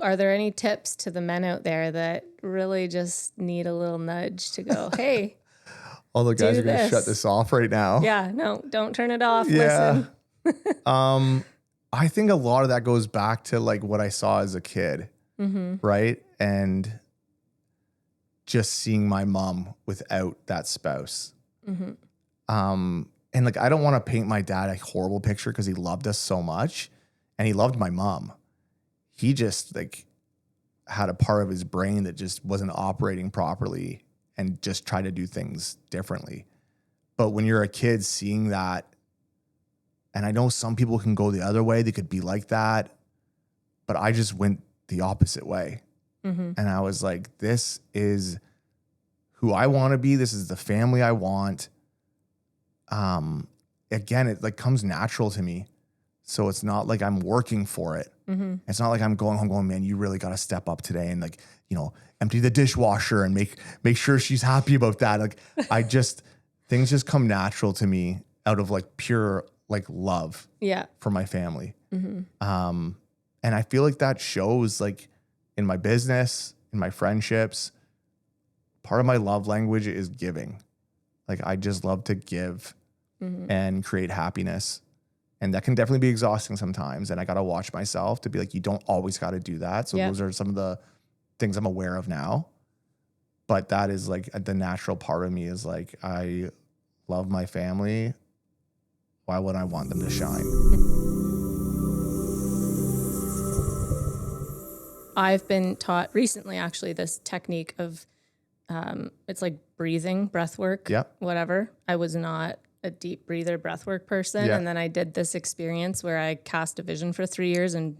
Are there any tips to the men out there that really just need a little nudge to go, hey, All the guys do are going to shut this? this off right now. Yeah, no, don't turn it off. Yeah. Listen. I think a lot of that goes back to like what I saw as a kid, right? And just seeing my mom without that spouse. And like, I don't want to paint my dad a horrible picture because he loved us so much and he loved my mom. He just like had a part of his brain that just wasn't operating properly and just tried to do things differently. But when you're a kid seeing that, and I know some people can go the other way, they could be like that, but I just went the opposite way. And I was like, this is who I want to be. This is the family I want. Again, it like comes natural to me. So it's not like I'm working for it. It's not like I'm going home going, man, you really got to step up today and like, you know, empty the dishwasher and make sure she's happy about that. Like things just come natural to me out of like pure like love for my family. And I feel like that shows like in my business, in my friendships. Part of my love language is giving. Like I just love to give and create happiness. And that can definitely be exhausting sometimes. And I got to watch myself to be like, you don't always got to do that. So those are some of the things I'm aware of now. But that is like the natural part of me is like, I love my family. Why would I want them to shine? I've been taught recently, actually, this technique of it's like breathing, breath work, whatever. I was not a deep breather, breath work person. And then I did this experience where I cast a vision for 3 years and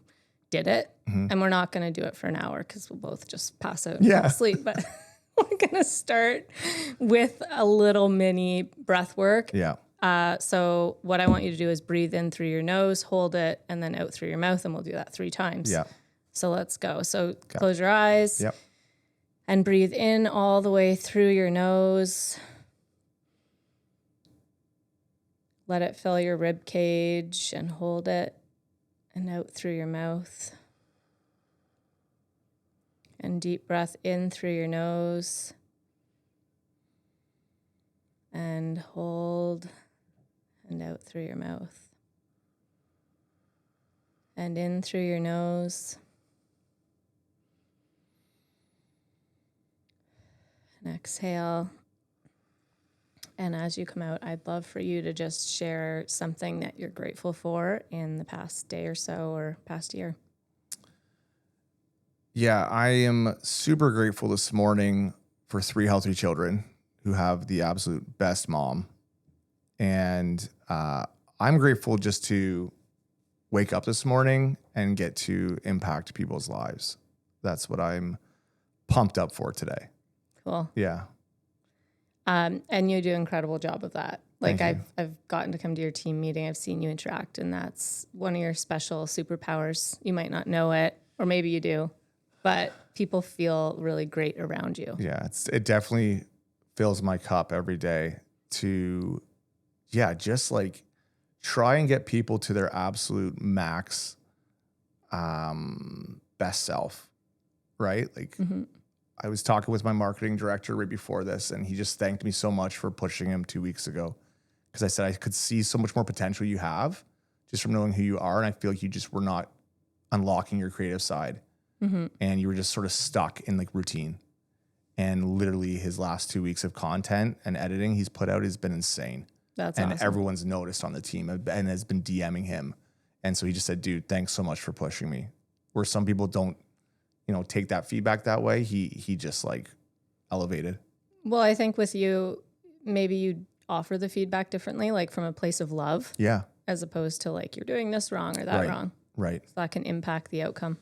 did it. And we're not going to do it for an hour because we'll both just pass out and fall asleep. But we're going to start with a little mini breath work. So what I want you to do is breathe in through your nose, hold it, and then out through your mouth. And we'll do that 3 times. So let's go. So close your eyes and breathe in all the way through your nose. Let it fill your rib cage and hold it and out through your mouth. And deep breath in through your nose and hold and out through your mouth. And in through your nose and exhale. And as you come out, I'd love for you to just share something that you're grateful for in the past day or so or past year. Yeah, I am super grateful this morning for 3 healthy children who have the absolute best mom. And I'm grateful just to wake up this morning and get to impact people's lives. That's what I'm pumped up for today. Cool. Yeah. And you do an incredible job of that. Like I've gotten to come to your team meeting. I've seen you interact, and that's one of your special superpowers. You might not know it, or maybe you do, but people feel really great around you. Yeah, it definitely fills my cup every day to, just like try and get people to their absolute max, best self, right? Like I was talking with my marketing director right before this, and he just thanked me so much for pushing him 2 weeks ago. Because I said, I could see so much more potential you have just from knowing who you are. And I feel like you just were not unlocking your creative side. And you were just sort of stuck in like routine. And literally his last 2 weeks of content and editing he's put out has been insane. That's and awesome. Everyone's noticed on the team and has been DMing him. And so he just said, dude, thanks so much for pushing me. Where some people don't, take that feedback that way, he just like elevated. Well, I think with you, maybe you offer the feedback differently, like from a place of love. Yeah. As opposed to like, you're doing this wrong or that wrong. Right. So that can impact the outcome.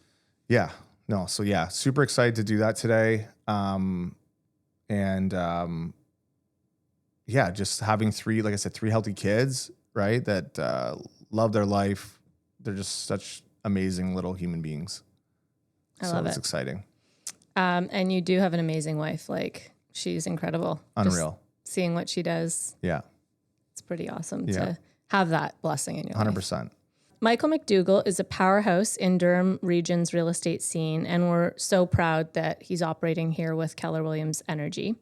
Yeah. No. So super excited to do that today. Just having 3, like I said, 3 healthy kids, right? That love their life. They're just such amazing little human beings. I love it. It's exciting. And you do have an amazing wife. Like she's incredible. Unreal. Just seeing what she does. Yeah. It's pretty awesome to have that blessing in your life. 100%. Michael McDougall is a powerhouse in Durham region's real estate scene, and we're so proud that he's operating here with Keller Williams Energy.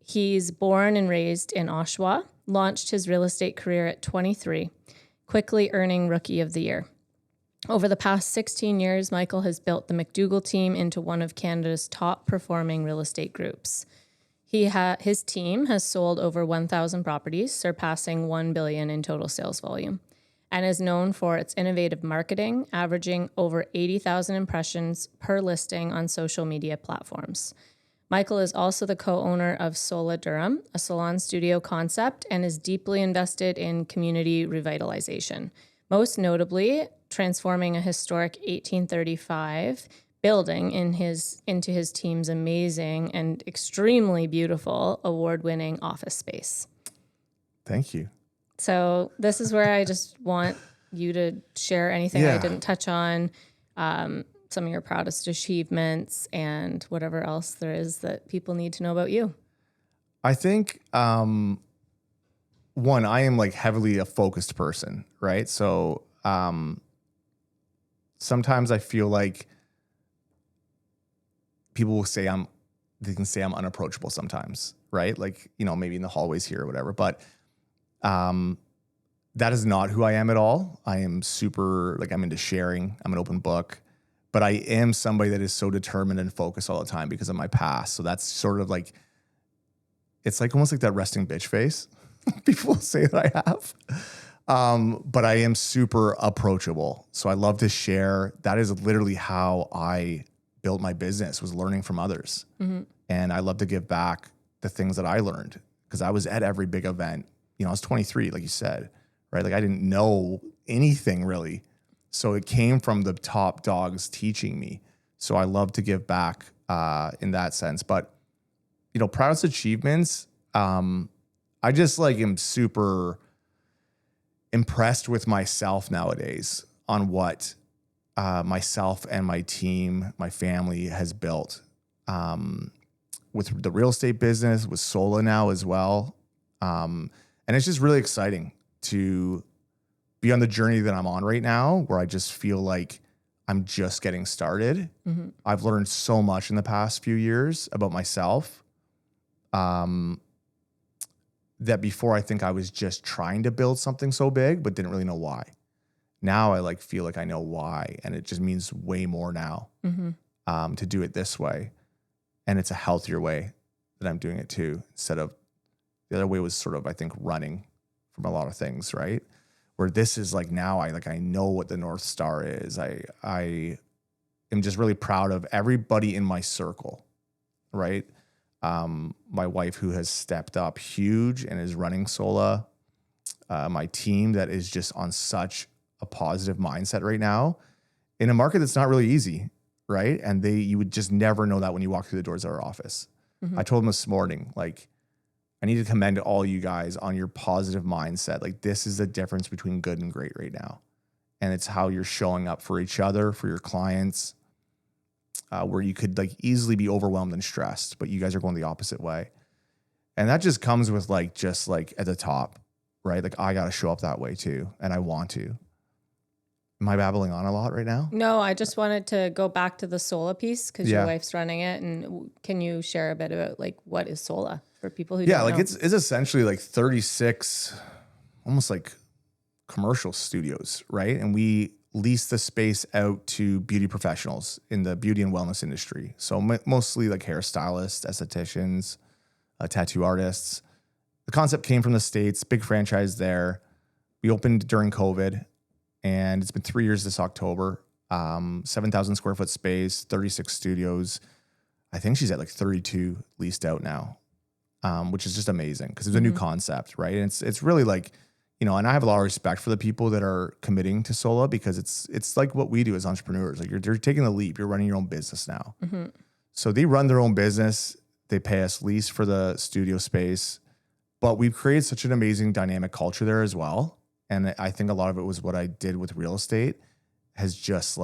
He's born and raised in Oshawa, launched his real estate career at 23, quickly earning Rookie of the Year. Over the past 16 years, Michael has built the McDougall team into one of Canada's top performing real estate groups. His team has sold over 1,000 properties, surpassing $1 billion in total sales volume, and is known for its innovative marketing, averaging over 80,000 impressions per listing on social media platforms. Michael is also the co-owner of Sola Durham, a salon studio concept, and is deeply invested in community revitalization, most notably transforming a historic 1835 building into his team's amazing and extremely beautiful award-winning office space. Thank you. So this is where I just want you to share anything I didn't touch on, some of your proudest achievements, and whatever else there is that people need to know about you. I think, one, I am like heavily a focused person, right? So sometimes I feel like people will say they can say I'm unapproachable sometimes, right? Like, maybe in the hallways here or whatever, but that is not who I am at all. I am super, I'm into sharing. I'm an open book, but I am somebody that is so determined and focused all the time because of my past. So that's sort of like, it's like almost like that resting bitch face people say that I have. But I am super approachable. So I love to share. That is literally how I built my business, was learning from others. Mm-hmm. And I love to give back the things that I learned because I was at every big event. I was 23, like you said, right? Like I didn't know anything really. So it came from the top dogs teaching me. So I love to give back in that sense. But, proudest achievements, I just am super impressed with myself nowadays on what myself and my team, my family has built with the real estate business, with Sola now as well. And it's just really exciting to be on the journey that I'm on right now, where I just feel like I'm just getting started. Mm-hmm. I've learned so much in the past few years about myself that before I think I was just trying to build something so big, but didn't really know why. Now I feel like I know why, and it just means way more now to do it this way. And it's a healthier way that I'm doing it too, instead of the other way was sort of, I think, running from a lot of things, right? Where this is now I know what the North Star is. I am just really proud of everybody in my circle, right? My wife, who has stepped up huge and is running Sola, my team that is just on such a positive mindset right now in a market that's not really easy, right? And you would just never know that when you walk through the doors of our office. Mm-hmm. I told them this morning, I need to commend all you guys on your positive mindset. This is the difference between good and great right now. And it's how you're showing up for each other, for your clients, where you could easily be overwhelmed and stressed, but you guys are going the opposite way. And that just comes with just at the top, right? I got to show up that way too. And I want to. Am I babbling on a lot right now? No, I just wanted to go back to the Sola piece because your wife's running it. And can you share a bit about what is Sola for people who don't know? It's essentially 36 almost commercial studios, right? And we lease the space out to beauty professionals in the beauty and wellness industry. So mostly hairstylists, estheticians, tattoo artists. The concept came from the States, big franchise there. We opened during COVID. And it's been 3 years this October, 7,000 square foot space, 36 studios. I think she's at 32 leased out now, which is just amazing because it's a new concept, right? And it's really and I have a lot of respect for the people that are committing to Sola because it's like what we do as entrepreneurs. You're taking the leap. You're running your own business now. Mm-hmm. So they run their own business. They pay us lease for the studio space, but we've created such an amazing dynamic culture there as well. And I think a lot of it was what I did with real estate has just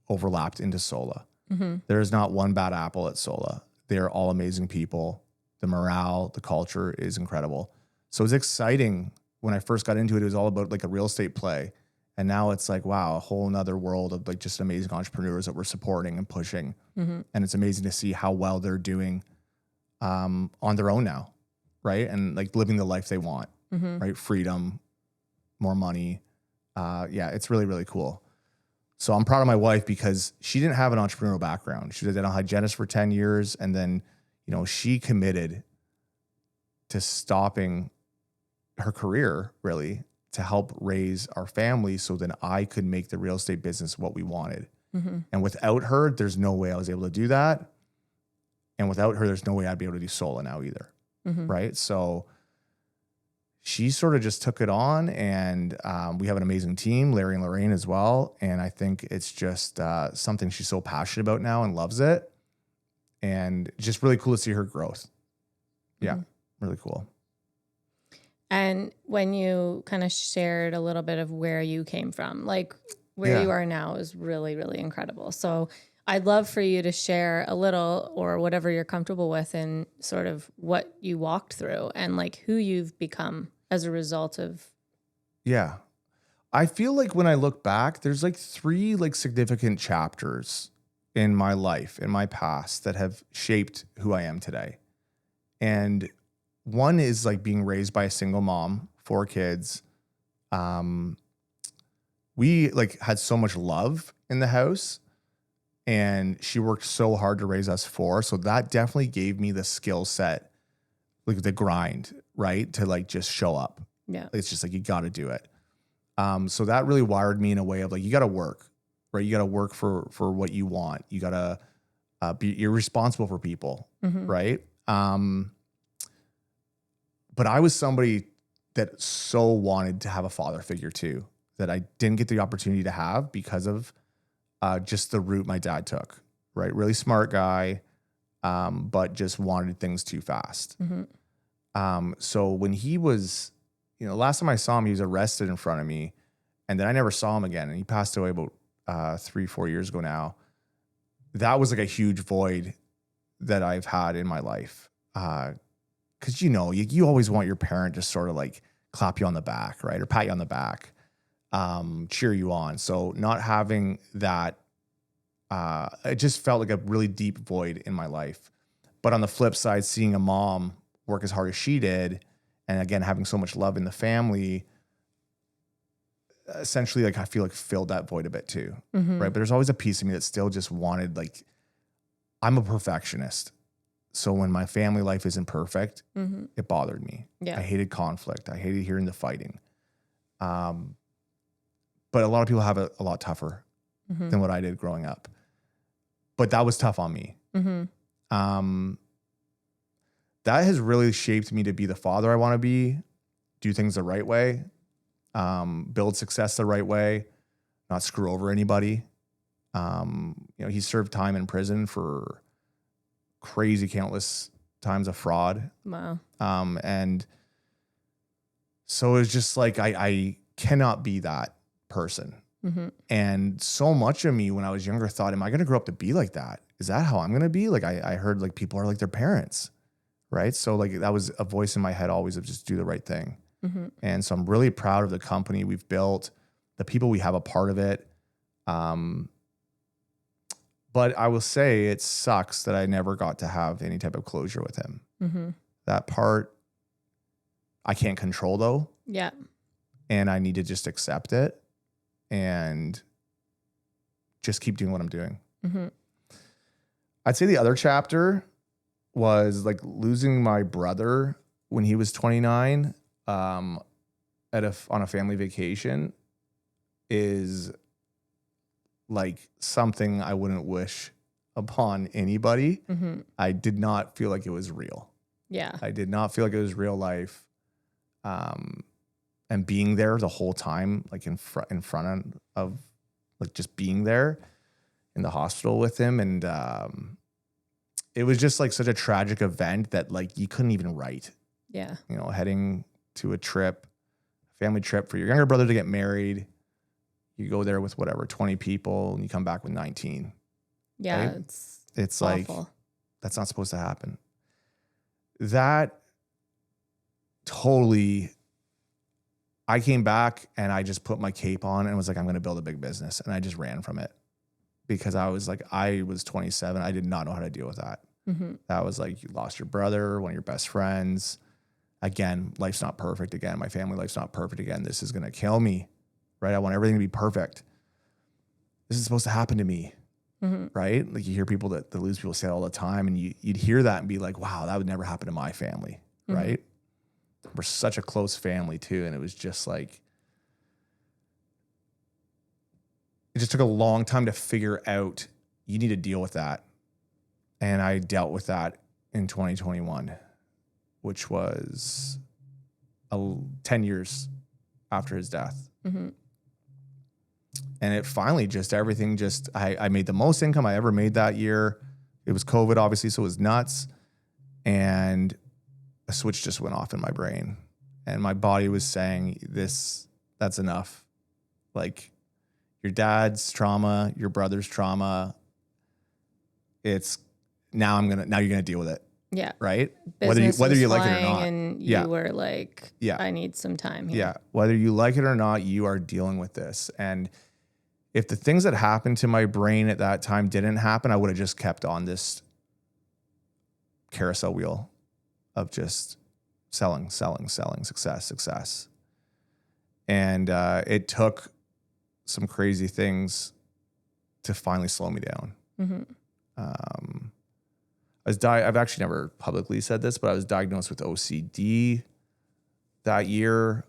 overlapped into Sola. Mm-hmm. There is not one bad apple at Sola. They're all amazing people. The morale, the culture is incredible. So it's exciting when I first got into it, it was all about like a real estate play. And now it's like, wow, a whole nother world of like just amazing entrepreneurs that we're supporting and pushing. And it's amazing to see how well they're doing on their own now, right? And like living the life they want, right? Freedom, more money. Yeah, it's really, really cool. So I'm proud of my wife because she didn't have an entrepreneurial background. She was a dental hygienist for 10 years. And then, you know, she committed to stopping her career really to help raise our family so then I could make the real estate business what we wanted. And without her, there's no way I was able to do that. And without her, there's no way I'd be able to do Sola now either. Right. So she sort of just took it on, and we have an amazing team, Larry and Lorraine as well. And I think it's just something she's so passionate about now and loves it. And just really cool to see her growth. Yeah, really cool. And when you kind of shared a little bit of where you came from, like where you are now is really, really incredible. So I'd love for you to share a little or whatever you're comfortable with in sort of what you walked through and like who you've become as a result of. Yeah. I feel like when I look back, there's like 3 like significant chapters in my life, in my past that have shaped who I am today. And one is like being raised by a single mom, 4 kids. We like had so much love in the house, and she worked so hard to raise us 4. So that definitely gave me the skill set, like the grind, right? To like just show up. Yeah. It's just like, you got to do it. So that really wired me in a way of like, you got to work, right? You got to work for what you want. You got to you're responsible for people, right? But I was somebody that so wanted to have a father figure too, that I didn't get the opportunity to have because of just the route my dad took, right? Really smart guy, but just wanted things too fast. So when he was, you know, last time I saw him, he was arrested in front of me, and then I never saw him again. And he passed away about 3-4 years ago now. That was like a huge void that I've had in my life. Cause you know, you always want your parent to sort of like clap you on the back, right? Or pat you on the back, cheer you on. So not having that, it just felt like a really deep void in my life. But on the flip side, seeing a mom work as hard as she did, and again, having so much love in the family, essentially, like I feel like filled that void a bit too, right? But there's always a piece of me that still just wanted, like, I'm a perfectionist. So when my family life isn't perfect, it bothered me. Yeah. I hated conflict. I hated hearing the fighting. But a lot of people have it a lot tougher than what I did growing up. But that was tough on me. That has really shaped me to be the father I want to be, do things the right way, build success the right way, not screw over anybody. You know, he served time in prison for crazy countless times of fraud. Wow. And so it's just like, I cannot be that person. And so much of me when I was younger thought, am I going to grow up to be like that? Is that how I'm going to be? Like I heard like people are like their parents, right? So like that was a voice in my head always of just do the right thing. And so I'm really proud of the company we've built, the people we have a part of it. But I will say it sucks that I never got to have any type of closure with him. That part I can't control though. Yeah. And I need to just accept it and just keep doing what I'm doing. I'd say the other chapter was like losing my brother when he was 29 on a family vacation is like something I wouldn't wish upon anybody. I did not feel like it was real. Yeah. I did not feel like it was real life. And being there the whole time, like in front of like just being there in the hospital with him. And it was just like such a tragic event that like you couldn't even write. Yeah. You know, heading to a family trip for your younger brother to get married. You go there with whatever, 20 people, and you come back with 19. Yeah, right? It's awful. like, that's not supposed to happen. That totally I came back and I just put my cape on and was like, I'm going to build a big business. And I just ran from it because I was 27. I did not know how to deal with that. That was like, you lost your brother, one of your best friends. Again, life's not perfect again. My family life's not perfect again. This is going to kill me, right? I want everything to be perfect. This is supposed to happen to me, right? Like you hear people that lose people say it all the time, and you'd hear that and be like, wow, that would never happen to my family, right? We're such a close family too. And it was just like, it just took a long time to figure out you need to deal with that. And I dealt with that in 2021, which was 10 years after his death. And it finally everything I made the most income I ever made that year. It was COVID, obviously, so it was nuts. And a switch just went off in my brain. And my body was saying, that's enough. Like your dad's trauma, your brother's trauma. Now you're going to deal with it. Yeah. Right? Business whether you was like it or not. And you were like, I need some time here. Yeah. Whether you like it or not, you are dealing with this. And if the things that happened to my brain at that time didn't happen, I would have just kept on this carousel wheel of just selling, success. And it took some crazy things to finally slow me down. I've actually never publicly said this, but I was diagnosed with OCD that year,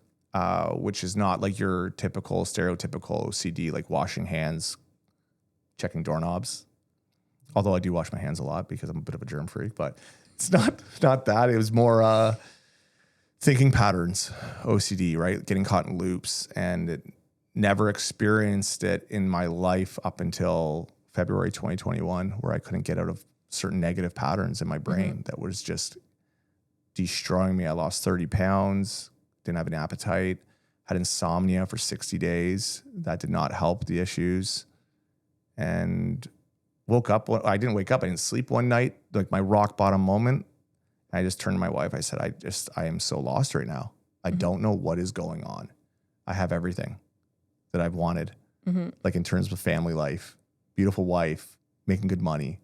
which is not like your stereotypical OCD, like washing hands, checking doorknobs. Although I do wash my hands a lot because I'm a bit of a germ freak, but it's not that. It was more thinking patterns, OCD, right? Getting caught in loops, and it never experienced it in my life up until February 2021, where I couldn't get out of certain negative patterns in my brain that was just destroying me. I lost 30 pounds, didn't have an appetite, had insomnia for 60 days. That did not help the issues. And woke up. I didn't wake up. I didn't sleep one night, like my rock bottom moment. I just turned to my wife. I said, I am so lost right now. I don't know what is going on. I have everything that I've wanted, like in terms of family life, beautiful wife, making good money.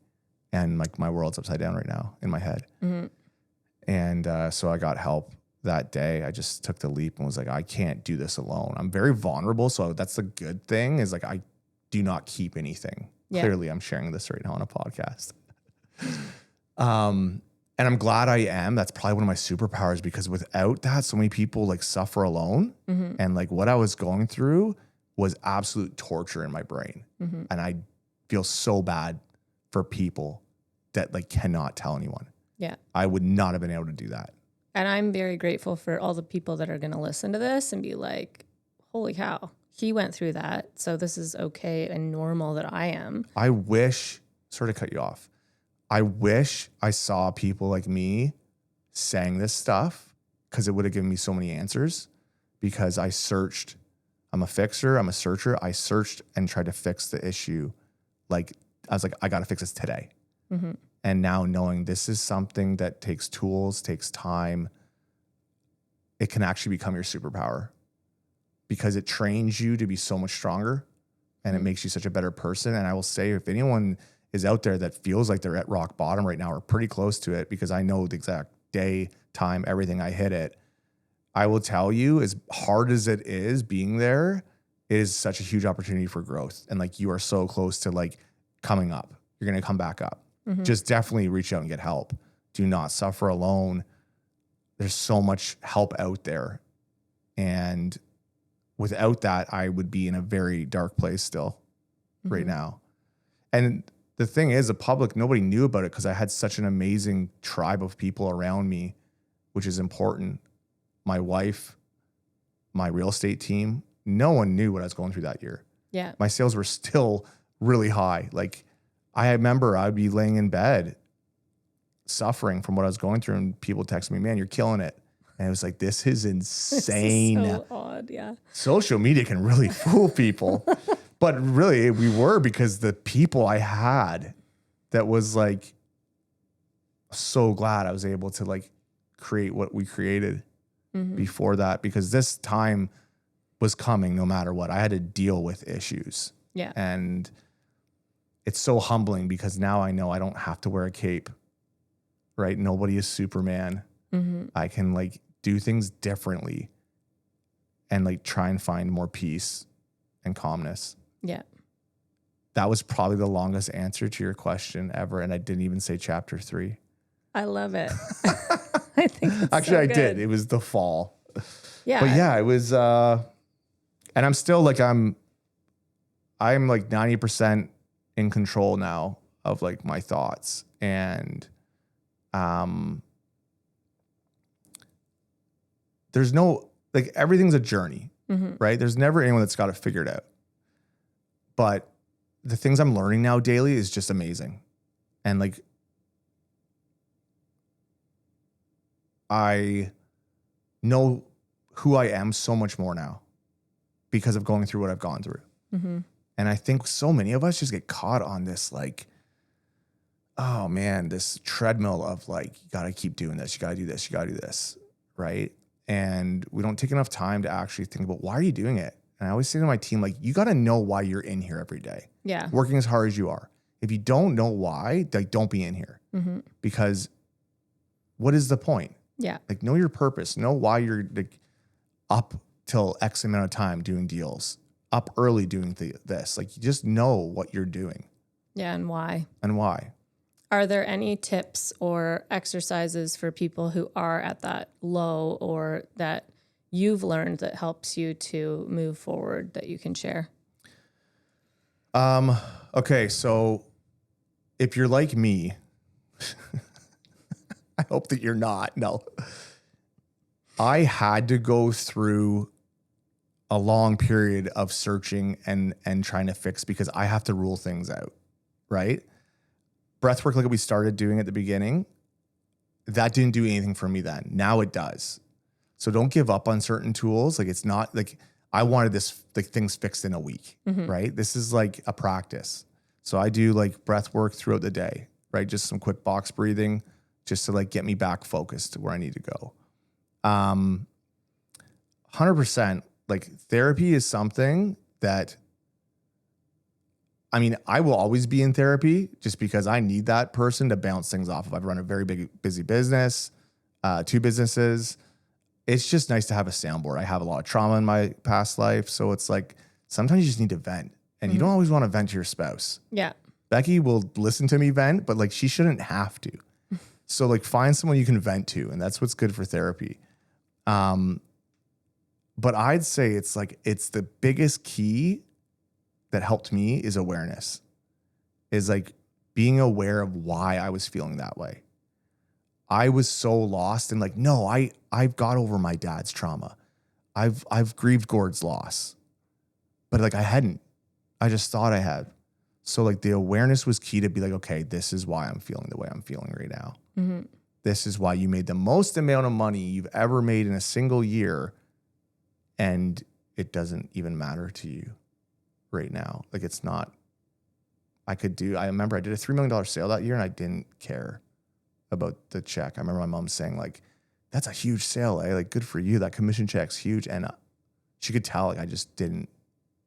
And like my world's upside down right now in my head. And so I got help that day. I just took the leap and was like, I can't do this alone. I'm very vulnerable. So that's the good thing, is like, I do not keep anything. Yeah. Clearly I'm sharing this right now on a podcast. And I'm glad I am. That's probably one of my superpowers, because without that, so many people like suffer alone. And like what I was going through was absolute torture in my brain. And I feel so bad for people that like cannot tell anyone. Yeah. I would not have been able to do that. And I'm very grateful for all the people that are going to listen to this and be like, holy cow, he went through that. So this is okay and normal that I am. I wish, sorry to cut you off, I wish I saw people like me saying this stuff, because it would have given me so many answers, because I searched. I'm a fixer. I'm a searcher. I searched and tried to fix the issue. Like, I was like, I got to fix this today. And now knowing this is something that takes tools, takes time, it can actually become your superpower, because it trains you to be so much stronger, and it makes you such a better person. And I will say, if anyone is out there that feels like they're at rock bottom right now, or pretty close to it, because I know the exact day, time, everything I hit it, I will tell you, as hard as it is being there, it is such a huge opportunity for growth. And like, you are so close to like coming up. You're going to come back up. Just definitely reach out and get help. Do not suffer alone. There's so much help out there. And without that, I would be in a very dark place still right now. And the thing is, the public, nobody knew about it, because I had such an amazing tribe of people around me, which is important. My wife, my real estate team, no one knew what I was going through that year. Yeah. My sales were still really high. Like, I remember I'd be laying in bed suffering from what I was going through, and people text me, man, you're killing it. And it was like, this is insane. This is so odd, yeah. Social media can really fool people. But really, we were, because the people I had that was like, so glad I was able to like create what we created before that, because this time was coming no matter what. I had to deal with issues. Yeah. And it's so humbling because now I know I don't have to wear a cape, right? Nobody is Superman. Mm-hmm. I can like do things differently and like try and find more peace and calmness. Yeah. That was probably the longest answer to your question ever. And I didn't even say chapter 3. I love it. I think it's actually so I good. did. It was the fall. Yeah. But yeah, it was, and I'm still like, I'm like 90% in control now of like my thoughts. And, there's no, like everything's a journey, right? There's never anyone that's got it figured out. But the things I'm learning now daily is just amazing. And like, I know who I am so much more now because of going through what I've gone through. Mm-hmm. And I think so many of us just get caught on this, like, oh man, this treadmill of like, you got to keep doing this. You got to do this. You got to do this. Right. And we don't take enough time to actually think about why are you doing it? And I always say to my team, like, you got to know why you're in here every day. Yeah. Working as hard as you are. If you don't know why, like, don't be in here. Mm-hmm. Because what is the point? Yeah. Like, know your purpose. Know why you're like up till X amount of time doing deals, up early doing this. Like, you just know what you're doing. Yeah. And why? And why. Are there any tips or exercises for people who are at that low or that you've learned that helps you to move forward that you can share? Okay. So if you're like me, I hope that you're not. No. I had to go through a long period of searching and trying to fix because I have to rule things out, right? Breathwork, like we started doing at the beginning, that didn't do anything for me then. Now it does. So don't give up on certain tools. Like, it's not like I wanted this, like, things fixed in a week, right? This is like a practice. So I do like breath work throughout the day, right? Just some quick box breathing just to like get me back focused to where I need to go. 100%, like, therapy is something that, I mean, I will always be in therapy just because I need that person to bounce things off of. I've run a very busy business, 2 businesses. It's just nice to have a soundboard. I have a lot of trauma in my past life. So it's like, sometimes you just need to vent, and you don't always want to vent to your spouse. Yeah. Becky will listen to me vent, but like, she shouldn't have to. So like, find someone you can vent to. And that's what's good for therapy. But I'd say it's like, it's the biggest key that helped me is awareness, is like being aware of why I was feeling that way. I was so lost and like, no, I've got over my dad's trauma. I've grieved Gord's loss, but like I hadn't. I just thought I had. So like, the awareness was key to be like, okay, this is why I'm feeling the way I'm feeling right now. Mm-hmm. This is why you made the most amount of money you've ever made in a single year, and it doesn't even matter to you right now. Like, it's not, I remember I did a $3 million sale that year and I didn't care about the check. I remember my mom saying like, that's a huge sale, eh? Like, good for you. That commission check's huge. And she could tell, like, I just didn't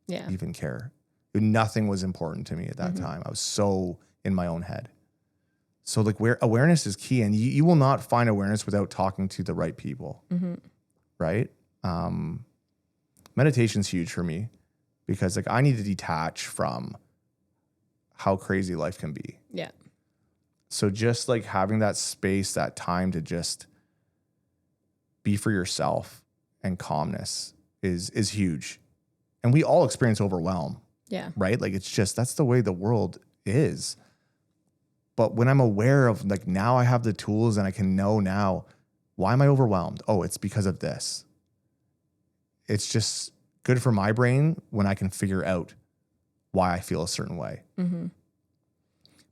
even care. Nothing was important to me at that time. I was so in my own head. So like, where awareness is key, and you will not find awareness without talking to the right people. Right. Meditation's huge for me because like, I need to detach from how crazy life can be. Yeah. So just like having that space, that time to just be for yourself and calmness is huge. And we all experience overwhelm. Yeah. Right. Like, it's just, that's the way the world is. But when I'm aware of like, now I have the tools and I can know now, why am I overwhelmed? Oh, it's because of this. It's just good for my brain when I can figure out why I feel a certain way.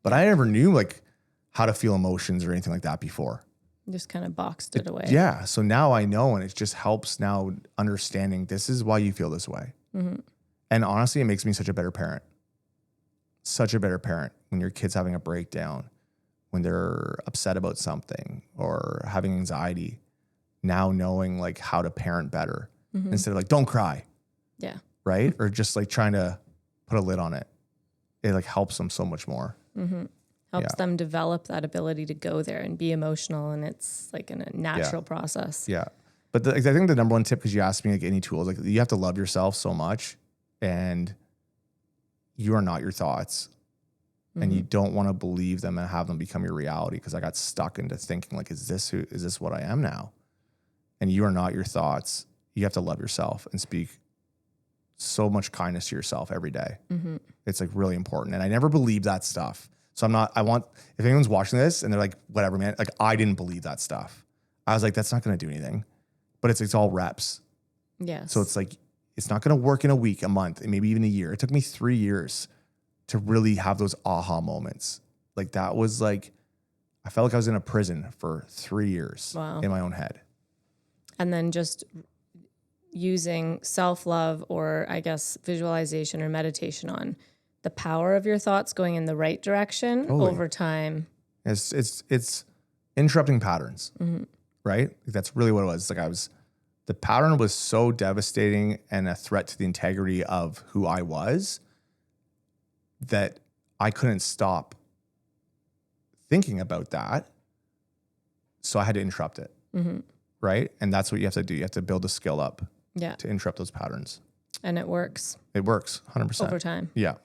But I never knew like how to feel emotions or anything like that before. Just kind of boxed it away. Yeah. So now I know, and it just helps now understanding this is why you feel this way. And honestly, it makes me such a better parent. Such a better parent when your kid's having a breakdown, when they're upset about something or having anxiety. Now knowing like how to parent better instead of like, don't cry. Yeah. Right. Or just like trying to put a lid on it. It like helps them so much more. Mm-hmm. Helps them develop that ability to go there and be emotional. And it's like a natural process. Yeah. But I think the number one tip, because you asked me like any tools, like you have to love yourself so much, and you are not your thoughts. And you don't want to believe them and have them become your reality. Because I got stuck into thinking like, is this what I am now? And you are not your thoughts. You have to love yourself and speak so much kindness to yourself every day. Mm-hmm. It's like really important. And I never believed that stuff. So if anyone's watching this and they're like, whatever, man, like I didn't believe that stuff. I was like, that's not going to do anything. But it's all reps. Yes. So it's like, it's not going to work in a week, a month, and maybe even a year. It took me 3 years to really have those aha moments. Like that was like, I felt like I was in a prison for 3 years in my own head. And then just using self-love, or I guess visualization or meditation on the power of your thoughts going in the right direction over time. It's interrupting patterns, right? That's really what it was. Like the pattern was so devastating and a threat to the integrity of who I was that I couldn't stop thinking about that. So I had to interrupt it. Mm-hmm. Right. And that's what you have to do. You have to build a skill up to interrupt those patterns. And it works. It works 100%. Over time. Yeah.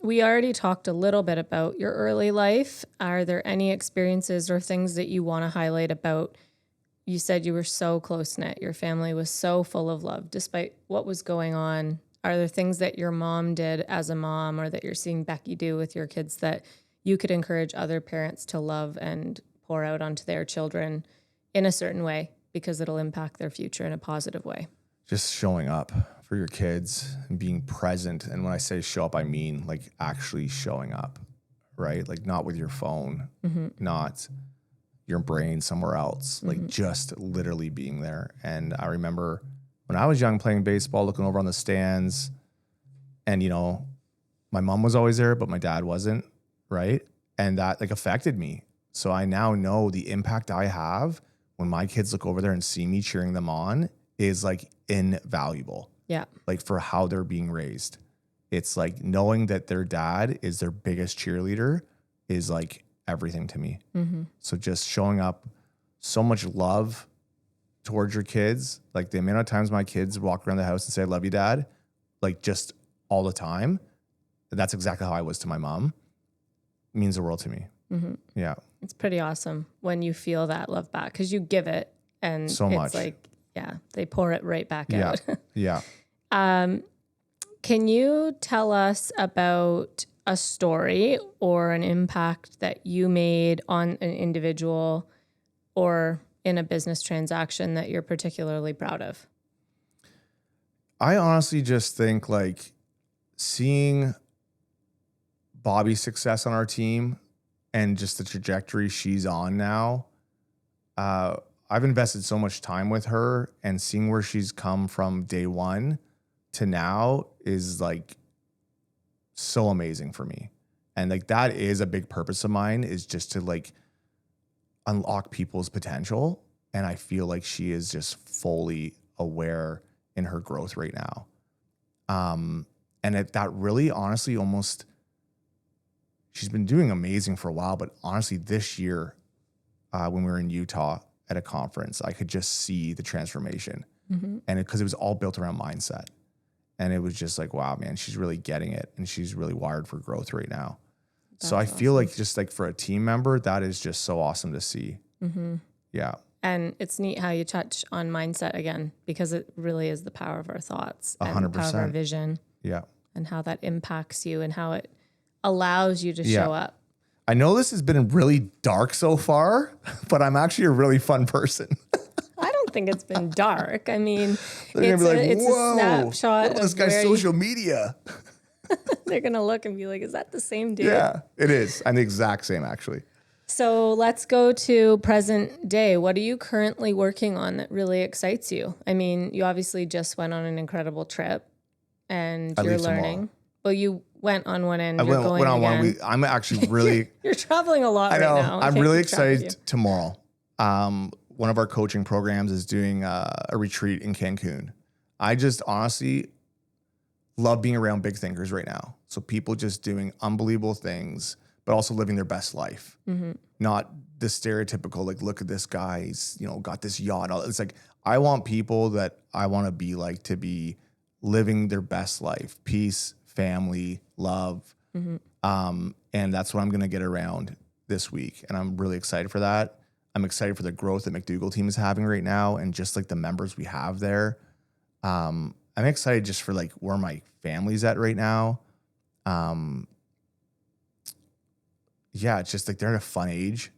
We already talked a little bit about your early life. Are there any experiences or things that you want to highlight about? You said you were so close-knit. Your family was so full of love, despite what was going on. Are there things that your mom did as a mom, or that you're seeing Becky do with your kids, that you could encourage other parents to love and pour out onto their children in a certain way, because it'll impact their future in a positive way? Just showing up for your kids and being present. And when I say show up, I mean like actually showing up, right? Like not with your phone, not your brain somewhere else, like just literally being there. And I remember when I was young playing baseball, looking over on the stands, and my mom was always there, but my dad wasn't, right? And that like affected me. So I now know the impact I have when my kids look over there and see me cheering them on is like invaluable. Yeah. Like for how they're being raised. It's like knowing that their dad is their biggest cheerleader is like everything to me. Mm-hmm. So just showing up, so much love towards your kids. Like the amount of times my kids walk around the house and say, I love you, Dad, like just all the time. That's exactly how I was to my mom. It means the world to me. Mm-hmm. Yeah. It's pretty awesome when you feel that love back, because you give it and so it's much. Like, they pour it right back out. Yeah. Can you tell us about a story or an impact that you made on an individual or in a business transaction that you're particularly proud of? I honestly just think like seeing Bobby's success on our team and just the trajectory she's on now, I've invested so much time with her, and seeing where she's come from day one to now is like so amazing for me. And like that is a big purpose of mine, is just to like unlock people's potential. And I feel like she is just fully aware in her growth right now. And that really honestly almost, she's been doing amazing for a while, but honestly this year, when we were in Utah at a conference, I could just see the transformation. Mm-hmm. And because it was all built around mindset. And it was just like, wow, man, she's really getting it. And she's really wired for growth right now. That's so I feel like just like for a team member, that is just so awesome to see. Mm-hmm. Yeah. And it's neat how you touch on mindset again, because it really is the power of our thoughts 100%. And the power of our vision. Yeah. And how that impacts you and how it allows you to show up. I know this has been really dark so far, but I'm actually a really fun person. I don't think it's been dark. I mean, it's a snapshot of this guy's social media. They're going to look and be like, is that the same dude? Yeah, it is. I'm the exact same, actually. So let's go to present day. What are you currently working on that really excites you? I mean, you obviously just went on an incredible trip and you're learning. Well, you went on one end. Went on one. I'm actually really... You're traveling a lot right now. I'm really excited tomorrow. One of our coaching programs is doing a retreat in Cancun. I just honestly love being around big thinkers right now. So people just doing unbelievable things, but also living their best life. Not the stereotypical, like, look at this guy, he's, got this yacht. It's like, I want people that I want to be like to be living their best life, peace, family, love. And that's what I'm going to get around this week. And I'm really excited for that. I'm excited for the growth that McDougall team is having right now. And just like the members we have there. I'm excited just for like where my family's at right now. Yeah, it's just like they're at a fun age,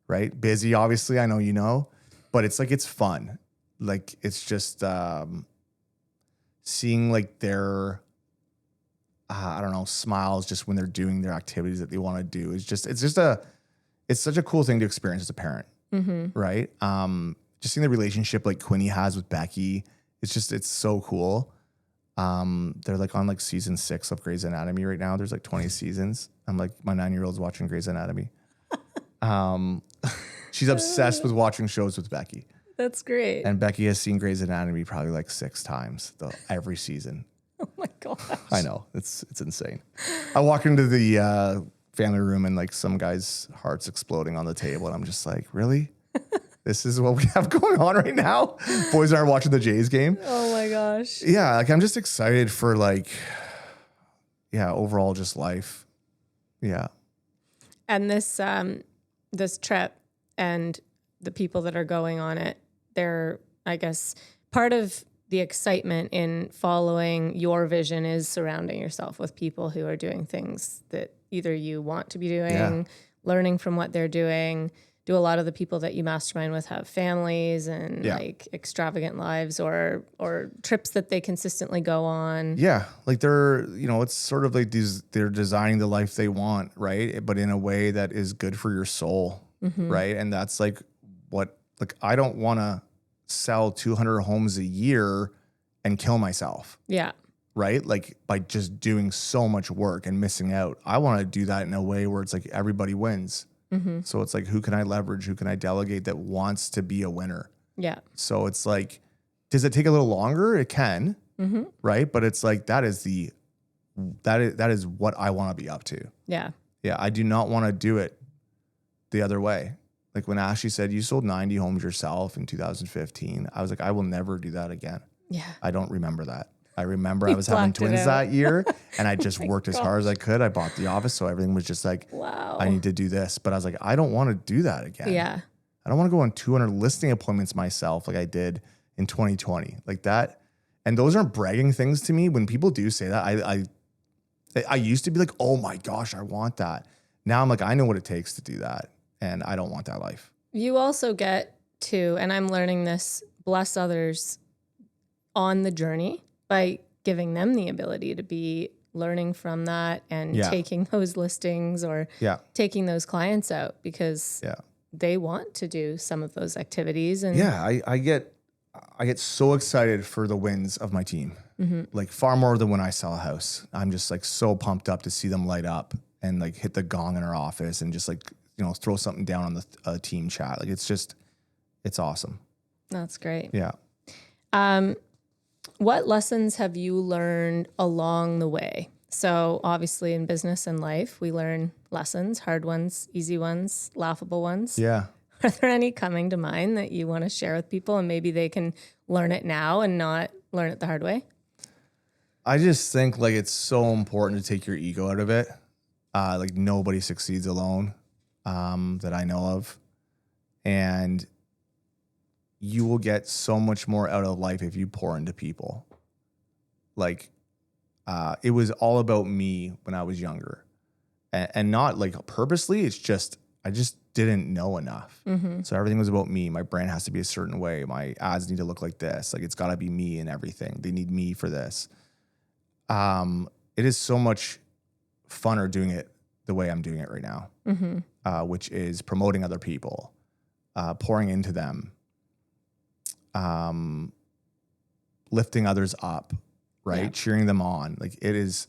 right? Busy, obviously, I know, but it's like, it's fun. Like, it's just seeing like their, I don't know, smiles just when they're doing their activities that they want to do. It's such a cool thing to experience as a parent, right? Just seeing the relationship like Quinny has with Becky. It's so cool. They're like on like season 6 of Grey's Anatomy right now. There's like 20 seasons. I'm like, my 9-year-old's watching Grey's Anatomy. She's obsessed with watching shows with Becky. That's great. And Becky has seen Grey's Anatomy probably like 6 times every season. Oh my gosh. I know. It's insane. I walk into the family room and like some guy's heart's exploding on the table. And I'm just like, really? This is what we have going on right now? Boys aren't watching the Jays game. Oh my gosh. Yeah, like I'm just excited for like, overall just life. Yeah. And this trip and the people that are going on it, they're, I guess, part of the excitement in following your vision is surrounding yourself with people who are doing things that either you want to be doing, learning from what they're doing. Do a lot of the people that you mastermind with have families and like extravagant lives or trips that they consistently go on. Yeah. Like they're, it's sort of like they're designing the life they want, right? But in a way that is good for your soul, right? And that's like I don't want to sell 200 homes a year and kill myself. Yeah. Right? Like by just doing so much work and missing out. I want to do that in a way where it's like everybody wins. So it's like, who can I leverage? Who can I delegate that wants to be a winner? Yeah. So it's like, does it take a little longer? It can, right? But it's like, that is what I want to be up to. Yeah. Yeah. I do not want to do it the other way. Like when Ashley said, you sold 90 homes yourself in 2015, I was like, I will never do that again. Yeah. I don't remember that. I remember I was having twins that year and I just worked as hard as I could. I bought the office. So everything was just like, wow, I need to do this. But I was like, I don't want to do that again. Yeah. I don't want to go on 200 listing appointments myself like I did in 2020. Like that. And those aren't bragging things to me. When people do say that, I used to be like, oh my gosh, I want that. Now I'm like, I know what it takes to do that. And I don't want that life. You also get to, and I'm learning this, bless others on the journey by giving them the ability to be learning from that and taking those listings or taking those clients out because they want to do some of those activities. And I get so excited for the wins of my team, like far more than when I sell a house. I'm just like so pumped up to see them light up and like hit the gong in our office and just like, throw something down on the team chat. Like it's awesome. That's great. Yeah. What lessons have you learned along the way? So obviously in business and life, we learn lessons, hard ones, easy ones, laughable ones. Yeah. Are there any coming to mind that you want to share with people and maybe they can learn it now and not learn it the hard way? I just think like it's so important to take your ego out of it. Like nobody succeeds alone that I know of. And you will get so much more out of life if you pour into people. Like, it was all about me when I was younger and not like purposely. It's just, I just didn't know enough. So everything was about me. My brand has to be a certain way. My ads need to look like this. Like it's gotta be me and everything. They need me for this. It is so much funner doing it the way I'm doing it right now, which is promoting other people, pouring into them, lifting others up, right? Yeah. Cheering them on. Like it is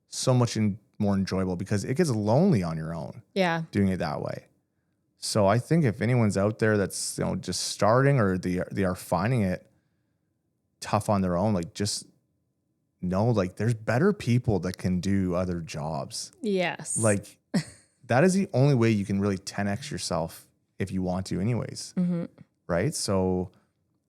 so much more enjoyable because it gets lonely on your own. Yeah. Doing it that way. So I think if anyone's out there that's, just starting or they are finding it, tough on their own, like just know like there's better people that can do other jobs. Yes. Like that is the only way you can really 10x yourself if you want to anyways. Mm-hmm. Right? So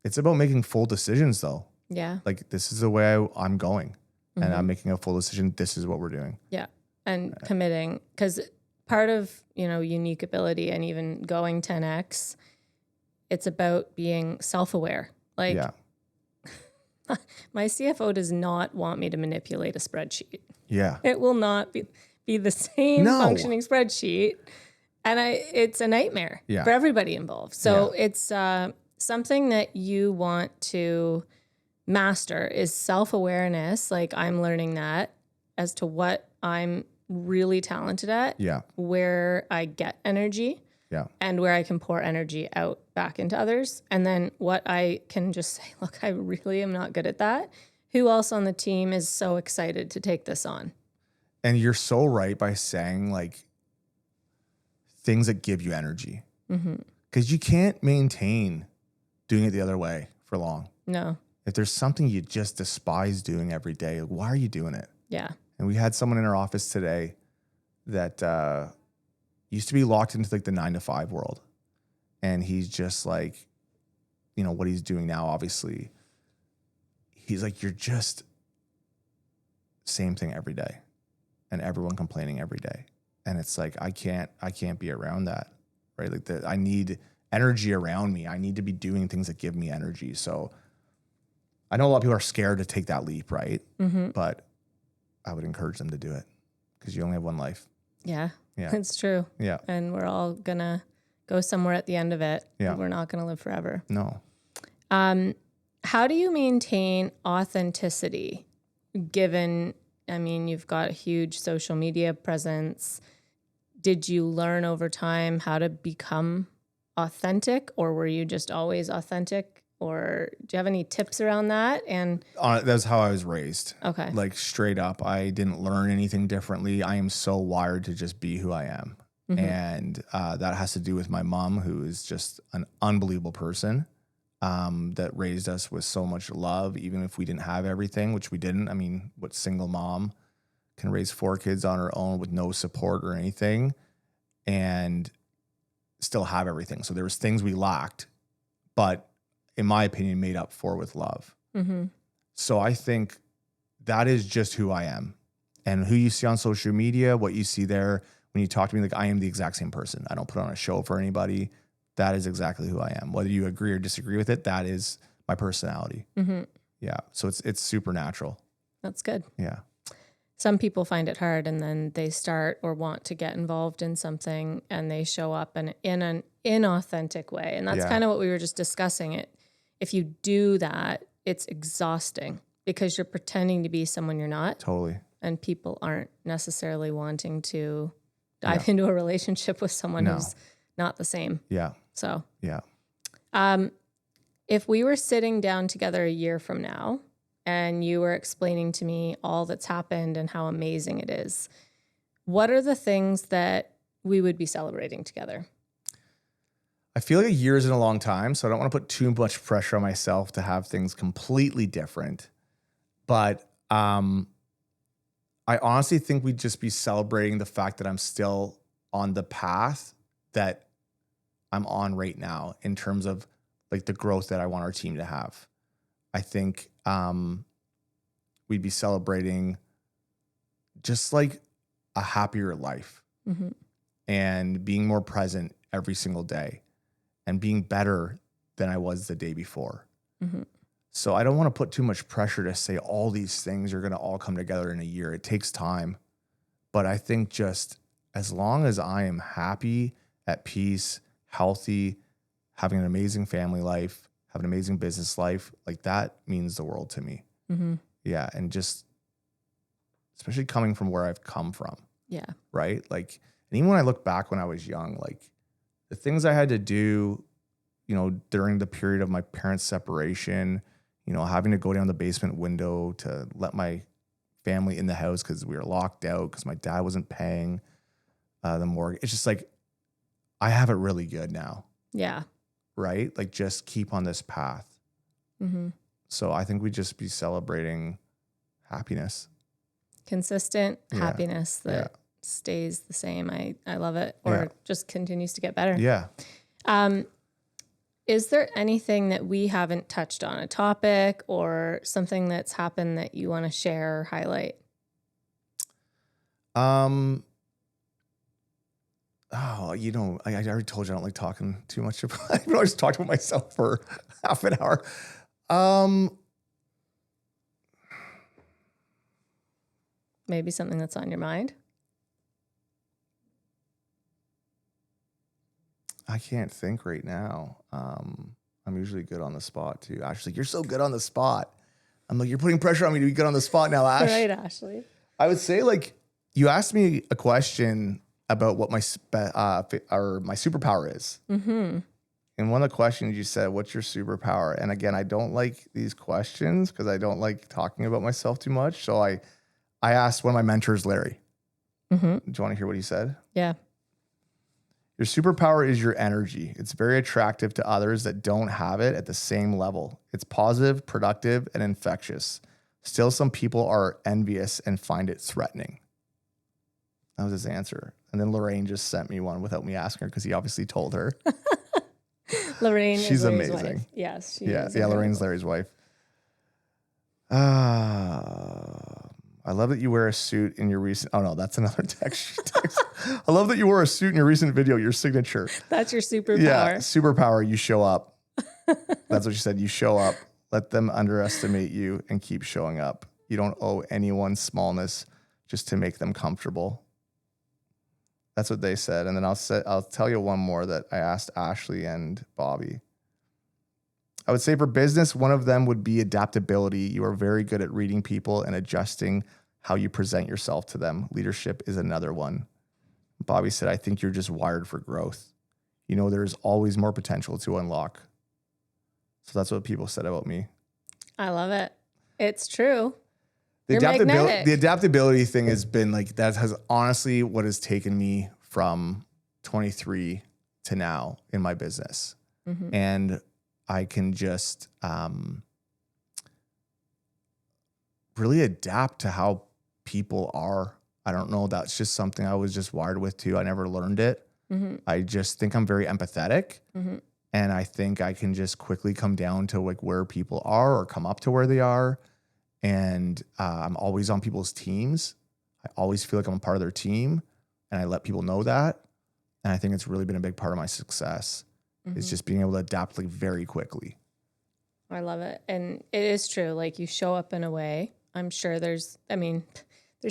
it's about making full decisions though. Yeah. Like this is the way I'm going and Mm-hmm. I'm making a full decision. This is what we're doing. Yeah. And committing, because part of, unique ability and even going 10x, it's about being self-aware. Like my CFO does not want me to manipulate a spreadsheet. Yeah. It will not be the same functioning spreadsheet. And it's a nightmare for everybody involved. So it's something that you want to master is self-awareness. Like I'm learning that as to what I'm really talented at, where I get energy, and where I can pour energy out back into others. And then what I can just say, look, I really am not good at that. Who else on the team is so excited to take this on? And you're so right by saying like things that give you energy. Because you can't maintain doing it the other way for long. No. If there's something you just despise doing every day, why are you doing it? Yeah. And we had someone in our office today that used to be locked into like the 9-to-5 world. And he's just like, what he's doing now, obviously, he's like, you're just same thing every day and everyone complaining every day. And it's like, I can't be around that, right? Like I need energy around me. I need to be doing things that give me energy. So I know a lot of people are scared to take that leap, right? Mm-hmm. But I would encourage them to do it because you only have one life. Yeah, it's true. Yeah. And we're all going to go somewhere at the end of it. Yeah. We're not going to live forever. No. How do you maintain authenticity given, you've got a huge social media presence? Did you learn over time how to become authentic, or were you just always authentic? Or do you have any tips around that? And that's how I was raised. Okay. Like straight up, I didn't learn anything differently. I am so wired to just be who I am. Mm-hmm. And that has to do with my mom, who is just an unbelievable person that raised us with so much love, even if we didn't have everything, which we didn't. What single mom can raise 4 kids on her own with no support or anything and still have everything? So there was things we lacked, but in my opinion, made up for with love. Mm-hmm. So I think that is just who I am. And who you see on social media, what you see there, when you talk to me, like I am the exact same person. I don't put on a show for anybody. That is exactly who I am. Whether you agree or disagree with it, that is my personality. Mm-hmm. Yeah. So it's super natural. That's good. Yeah. Some people find it hard and then they start or want to get involved in something and they show up in an inauthentic way. And that's kind of what we were just discussing. It. If you do that, it's exhausting because you're pretending to be someone you're not. Totally. And people aren't necessarily wanting to dive into a relationship with someone who's not the same. Yeah. So, yeah. If we were sitting down together a year from now and you were explaining to me all that's happened and how amazing it is, what are the things that we would be celebrating together? I feel like a year isn't a long time, so I don't want to put too much pressure on myself to have things completely different. But I honestly think we'd just be celebrating the fact that I'm still on the path that I'm on right now in terms of like the growth that I want our team to have. I think we'd be celebrating just like a happier life and being more present every single day. And being better than I was the day before. Mm-hmm. So I don't want to put too much pressure to say all these things are going to all come together in a year. It takes time. But I think just as long as I am happy, at peace, healthy, having an amazing family life, have an amazing business life, like that means the world to me. Mm-hmm. Yeah. And just, especially coming from where I've come from. Yeah. Right? Like, and even when I look back when I was young, like, the things I had to do, during the period of my parents' separation, having to go down the basement window to let my family in the house because we were locked out because my dad wasn't paying the mortgage. It's just like, I have it really good now. Yeah. Right? Like just keep on this path. Mm-hmm. So I think we just be celebrating happiness. Consistent happiness that stays the same. I love it. Or just continues to get better. Yeah. Is there anything that we haven't touched on, a topic or something that's happened that you want to share or highlight? Oh, you know, I already told you I don't like talking too much about, I always talk about myself for half an hour. Maybe something that's on your mind. I can't think right now. I'm usually good on the spot too. Ashley, you're so good on the spot. I'm like, you're putting pressure on me to be good on the spot now, Ash. Right, Ashley. I would say, like, you asked me a question about what my superpower is. Mm-hmm. And one of the questions you said, what's your superpower? And again, I don't like these questions because I don't like talking about myself too much. So I asked one of my mentors, Larry. Mm-hmm. Do you want to hear what he said? Yeah. Your superpower is your energy. It's very attractive to others that don't have it at the same level. It's positive, productive, and infectious. Still, some people are envious and find it threatening. That was his answer. And then Lorraine just sent me one without me asking her because he obviously told her. Lorraine She's is Larry's amazing. Wife. Yes. She Yeah, is Lorraine's Larry's wife. I love that you wear a suit in your recent... Oh, no, that's another text. I love that you wore a suit in your recent video, your signature. That's your superpower. Yeah, superpower, you show up. That's what she said. You show up. Let them underestimate you and keep showing up. You don't owe anyone smallness just to make them comfortable. That's what they said. And then I'll tell you one more that I asked Ashley and Bobby. I would say for business, one of them would be adaptability. You are very good at reading people and adjusting how you present yourself to them. Leadership is another one. Bobby said, I think you're just wired for growth. You know, there's always more potential to unlock. So that's what people said about me. I love it. It's true. The adaptability thing has been like, that has honestly what has taken me from 23 to now in my business. Mm-hmm. And I can just really adapt to how people are. I don't know. That's just something I was just wired with too. I never learned it. Mm-hmm. I just think I'm very empathetic. Mm-hmm. And I think I can just quickly come down to like where people are or come up to where they are. And I'm always on people's teams. I always feel like I'm a part of their team. And I let people know that. And I think it's really been a big part of my success. Mm-hmm. Is just being able to adapt like very quickly. I love it. And it is true. Like you show up in a way. I'm sure there's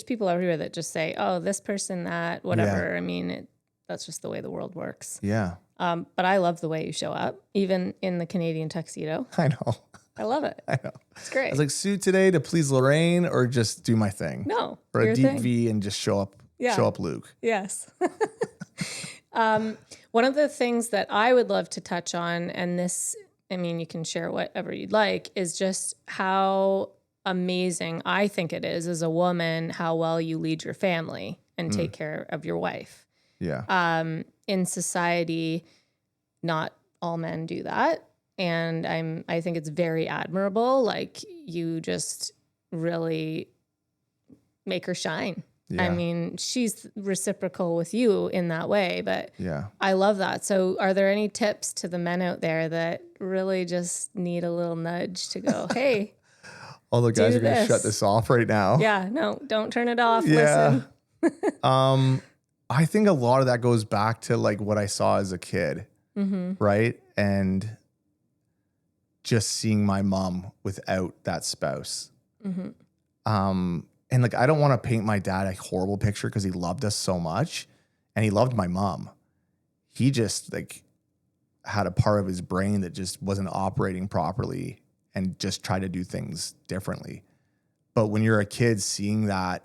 people out here that just say, oh, this person, that, whatever. Yeah. I mean, that's just the way the world works. Yeah. But I love the way you show up, even in the Canadian tuxedo. I know. I love it. I know. It's great. I was like, suit today to please Lorraine or just do my thing? No. Or a deep V and just show up Luke. Yes. One of the things that I would love to touch on, and this, I mean, you can share whatever you'd like, is just how amazing I think it is as a woman, how well you lead your family and take care of your wife. Yeah. In society, not all men do that. And I think it's very admirable. Like you just really make her shine. Yeah. I mean, she's reciprocal with you in that way, but yeah, I love that. So are there any tips to the men out there that really just need a little nudge to go, hey, all the guys are going to shut this off right now. Yeah, no, don't turn it off. Yeah. Listen. I think a lot of that goes back to like what I saw as a kid, right? And just seeing my mom without that spouse. And like, I don't want to paint my dad a horrible picture because he loved us so much and he loved my mom. He just like had a part of his brain that just wasn't operating properly and just tried to do things differently. But when you're a kid seeing that,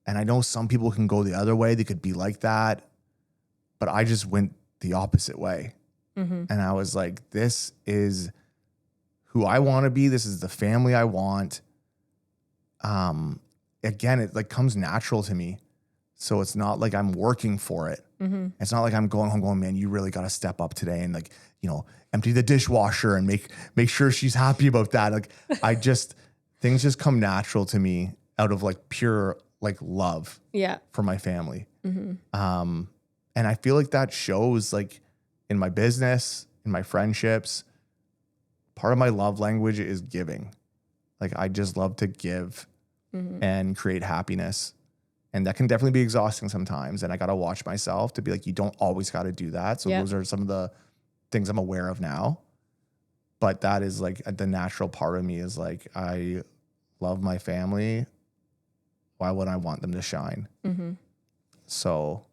and I know some people can go the other way, they could be like that, but I just went the opposite way. And I was like, this is who I want to be. This is the family I want. Again, it like comes natural to me. So it's not like I'm working for it. It's not like I'm going home going, man, you really got to step up today and like, empty the dishwasher and make sure she's happy about that. Like things just come natural to me out of like pure like love for my family. And I feel like that shows like in my business, in my friendships. Part of my love language is giving. Like I just love to give and create happiness. And that can definitely be exhausting sometimes. And I got to watch myself to be like, you don't always got to do that. So those are some of the things I'm aware of now. But that is like the natural part of me is like, I love my family. Why would I want them to shine? So.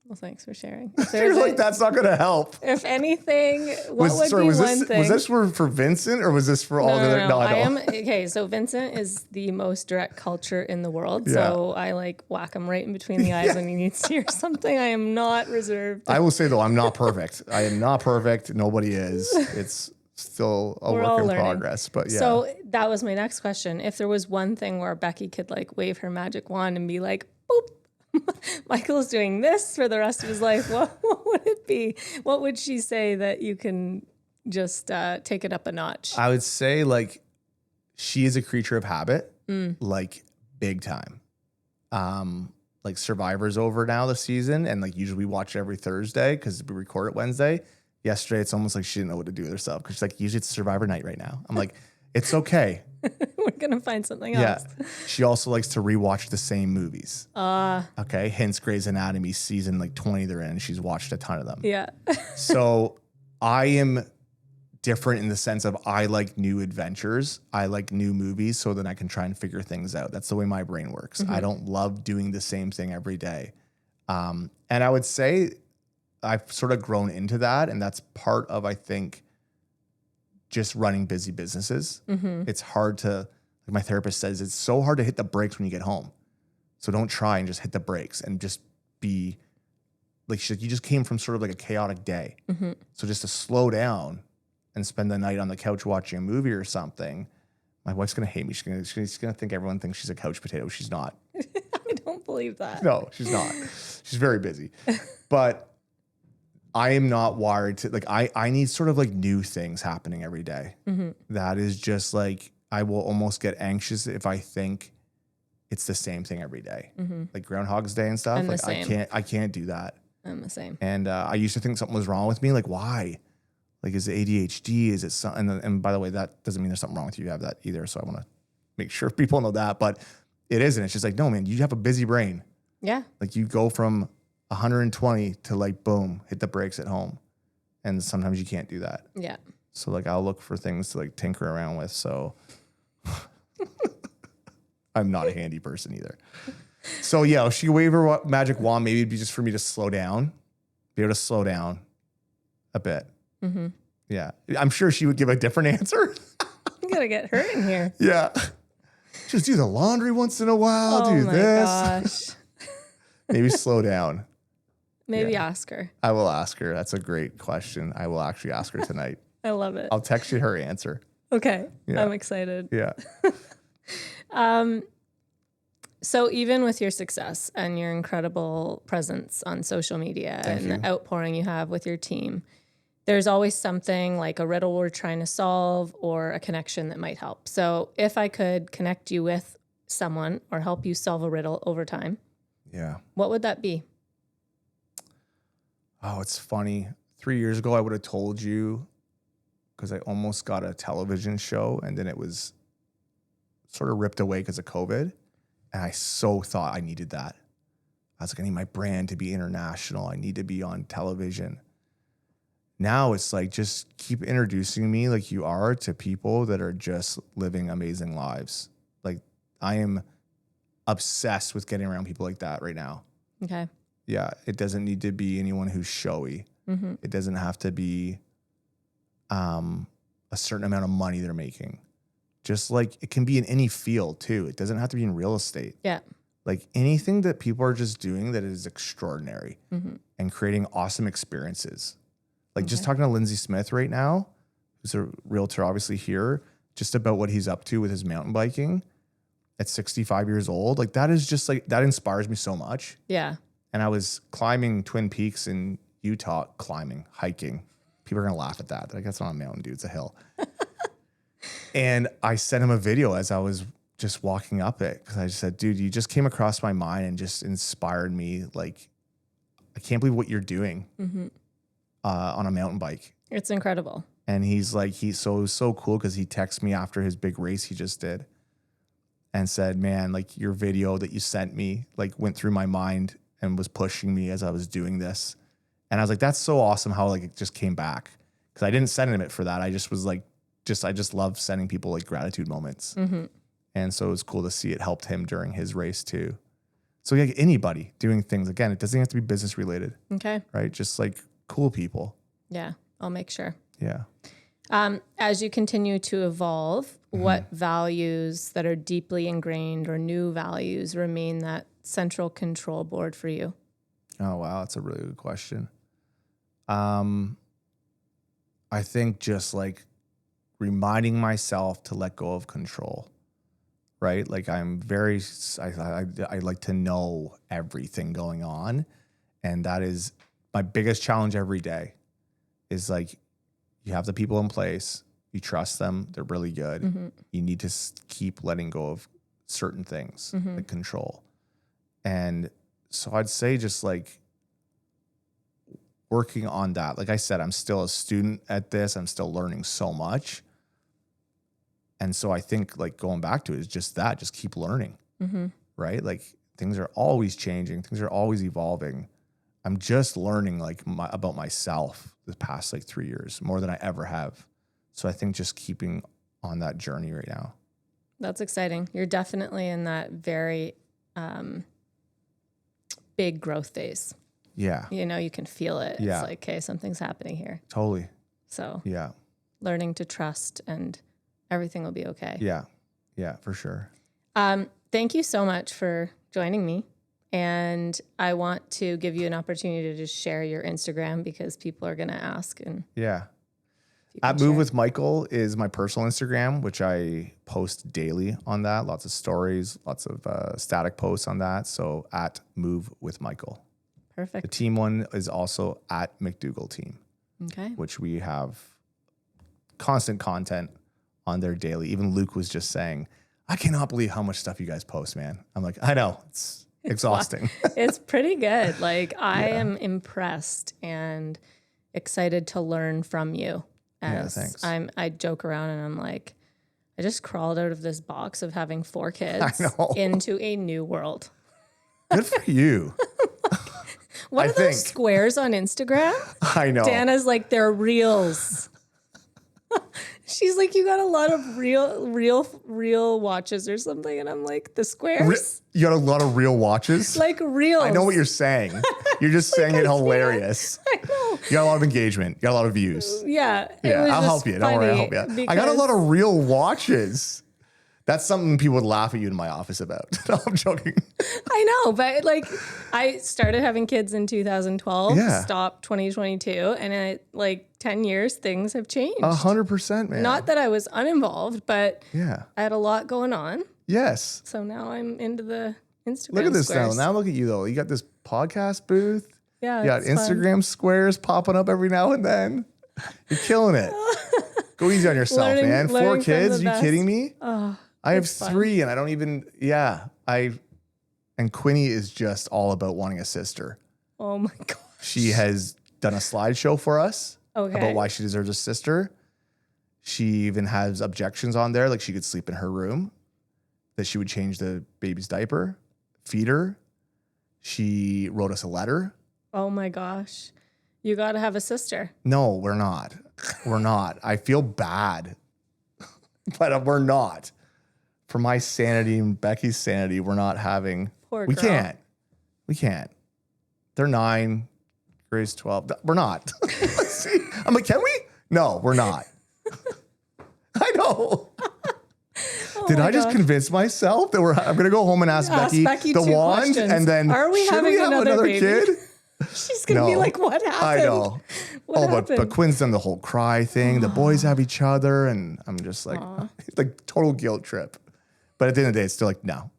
Well, thanks for sharing. You're like, that's not going to help. If anything, what would be one thing? Was this for Vincent or was this for all the other? No, I am. Okay, so Vincent is the most direct culture in the world. So I like whack him right in between the eyes when he needs to hear something. I am not reserved. I will say, though, I'm not perfect. I am not perfect. Nobody is. It's still a work in progress. But yeah. So that was my next question. If there was one thing where Becky could like wave her magic wand and be like, boop, Michael's doing this for the rest of his life, what would it be? What would she say that you can just take it up a notch? I would say like she is a creature of habit, like big time. Like Survivor's over now this season, and like usually we watch it every Thursday because we record it Wednesday. Yesterday, it's almost like she didn't know what to do with herself because she's like, usually it's Survivor night right now. I'm like, it's okay. We're gonna find something else. She also likes to rewatch the same movies. Okay. Hence Grey's Anatomy season like 20 they're in. She's watched a ton of them. Yeah. So I am different in the sense of I like new adventures. I like new movies so then I can try and figure things out. That's the way my brain works. I don't love doing the same thing every day. And I would say I've sort of grown into that. And that's part of, I think, just running busy businesses. It's hard to, like my therapist says, it's so hard to hit the brakes when you get home. So don't try and just hit the brakes and just be like, she's like, you just came from sort of like a chaotic day. So just to slow down and spend the night on the couch watching a movie or something. My wife's going to hate me. She's going to think everyone thinks she's a couch potato. She's not. I don't believe that. No, she's not. She's very busy. But I am not wired to like, I need sort of like new things happening every day. That is just like, I will almost get anxious if I think it's the same thing every day. Like Groundhog's Day and stuff. I'm like I can't do that. I'm the same. And I used to think something was wrong with me. Like why? Like is it ADHD? Is it something? And by the way, that doesn't mean there's something wrong with you. You have that either. So I want to make sure people know that, but it isn't. It's just like, no, man, you have a busy brain. Yeah. Like you go from 120 to like, boom, hit the brakes at home. And sometimes you can't do that. Yeah. So like, I'll look for things to like tinker around with. So I'm not a handy person either. So yeah, if she wave her magic wand, maybe it'd be just for me to slow down, be able to slow down a bit. Yeah. I'm sure she would give a different answer. You gotta get her in here. Yeah. Just do the laundry once in a while. Do this. Gosh. Maybe slow down. Maybe ask her. I will ask her. That's a great question. I will actually ask her tonight. I love it. I'll text you her answer. Okay. Yeah. I'm excited. Yeah. So even with your success and your incredible presence on social media the outpouring you have with your team, there's always something like a riddle we're trying to solve or a connection that might help. So if I could connect you with someone or help you solve a riddle over time, what would that be? Oh, it's funny. 3 years ago, I would have told you because I almost got a television show and then it was sort of ripped away because of COVID. And I so thought I needed that. I was like, I need my brand to be international. I need to be on television. Now it's like, just keep introducing me like you are to people that are just living amazing lives. Like I am obsessed with getting around people like that right now. Okay. Yeah. It doesn't need to be anyone who's showy. It doesn't have to be a certain amount of money they're making. Just like it can be in any field too. It doesn't have to be in real estate. Yeah. Like anything that people are just doing that is extraordinary and creating awesome experiences. Like just talking to Lindsay Smith right now, who's a realtor obviously here, just about what he's up to with his mountain biking. at 65 years old, like that is just like, that inspires me so much. Yeah. And I was climbing Twin Peaks in Utah, hiking. People are going to laugh at that. Like, that's not a mountain, dude. It's a hill. And I sent him a video as I was just walking up it, because I just said, dude, you just came across my mind and just inspired me. Like, I can't believe what you're doing on a mountain bike. It's incredible. And he's like, it was so cool because he texted me after his big race he just did and said, man, like your video that you sent me, like went through my mind and was pushing me as I was doing this. And I was like, that's so awesome how like it just came back. Because I didn't send him it for that. I just was like, I just love sending people like gratitude moments. And so it was cool to see it helped him during his race too. So like anybody doing things, again, it doesn't have to be business related. Okay. Right? Just like cool people. Yeah, I'll make sure. Yeah. As you continue to evolve, what values that are deeply ingrained or new values remain that central control board for you? Oh, wow. That's a really good question. I think just like reminding myself to let go of control, right? Like I like to know everything going on. And that is my biggest challenge every day is like, you have the people in place, you trust them, they're really good. You need to keep letting go of certain things, like control. And so I'd say just like working on that. Like I said, I'm still a student at this. I'm still learning so much. And so I think like going back to it is just that, just keep learning, right? Like things are always changing. Things are always evolving. I'm just learning like about myself the past like 3 years, more than I ever have. So I think just keeping on that journey right now. That's exciting. You're definitely in that very big growth phase. Yeah. You know, you can feel it. Yeah. It's like, okay, something's happening here. Totally. So yeah, learning to trust and everything will be okay. Yeah. Yeah, for sure. Thank you so much for joining me. And I want to give you an opportunity to just share your Instagram because people are going to ask. And yeah. At Move with Michael is my personal Instagram, which I post daily on that. Lots of stories, lots of static posts on that. So at Move with Michael. Perfect. The team one is also at McDougall Team. Okay. Which we have constant content on there daily. Even Luke was just saying, I cannot believe how much stuff you guys post, man. I'm like, I know. It's exhausting. It's pretty good. Like I am impressed and excited to learn from you. Thanks. I joke around and I'm like, I just crawled out of this box of having 4 kids into a new world. Good for you. What are those squares on Instagram? I know. Dana's like, they're reels. She's like, you got a lot of real watches or something. And I'm like, the squares? You got a lot of real watches? Like reels. I know what you're saying. You're just saying it hilarious. I know. You got a lot of engagement. You got a lot of views. Yeah. I'll help you. Don't worry, I'll help you. I got a lot of real watches. That's something people would laugh at you in my office about. No, I'm joking. I know, but like I started having kids in 2012, stopped 2022, and in like 10 years, things have changed. 100%, man. Not that I was uninvolved, but I had a lot going on. Yes. So now I'm into the Instagram Look at this squares. now. Now look at you, though. You got this podcast booth. Yeah, you got Instagram squares popping up every now and then. You're killing it. Go easy on yourself, man. 4 kids? Are you kidding me? Oh, I have 3 and I don't even, and Quinny is just all about wanting a sister. Oh my gosh. She has done a slideshow for us about why she deserves a sister. She even has objections on there, like she could sleep in her room, that she would change the baby's diaper, feed her. She wrote us a letter. Oh my gosh. You got to have a sister. No, we're not. We're not. I feel bad, but we're not. For my sanity and Becky's sanity, we're not having. Poor girl. We can't. They're 9, Grace 12. We're not. I'm like, can we? No, we're not. I know. Did I just convince myself that I'm going to go home and ask Becky the wand questions. And then are we having another kid? She's going to be like, what happened? I know. What happened? But Quinn's done the whole cry thing. The boys have each other. And I'm just like, like total guilt trip. But at the end of the day, it's still like, no.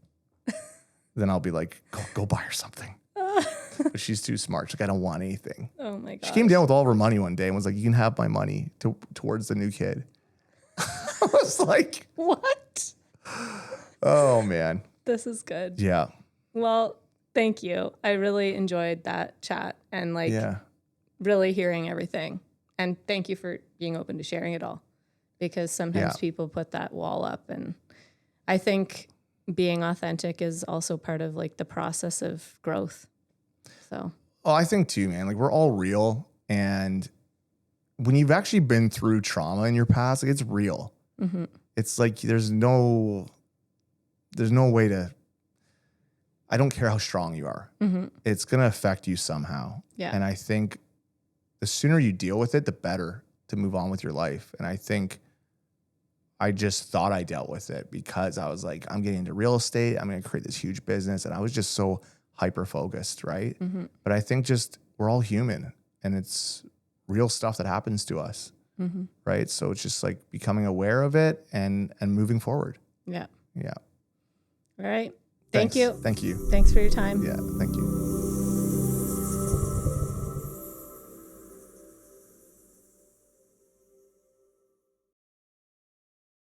Then I'll be like, go buy her something. But she's too smart. She's like, I don't want anything. Oh my god. She came down with all of her money one day and was like, you can have my money towards the new kid. I was like, what? Oh man. This is good. Yeah. Well, thank you. I really enjoyed that chat and like really hearing everything. And thank you for being open to sharing it all, because sometimes people put that wall up, and I think being authentic is also part of like the process of growth. So, well, I think too, man, like we're all real. And when you've actually been through trauma in your past, like it's real. Mm-hmm. It's like, there's no way to, I don't care how strong you are. Mm-hmm. It's going to affect you somehow. Yeah. And I think the sooner you deal with it, the better to move on with your life. And I think I just thought I dealt with it because I was like, I'm getting into real estate. I'm going to create this huge business. And I was just so hyper-focused, right? Mm-hmm. But I think just we're all human, and it's real stuff that happens to us, right? So it's just like becoming aware of it and moving forward. Yeah. Yeah. All right. Thank you. Thank you. Thanks for your time. Yeah. Thank you.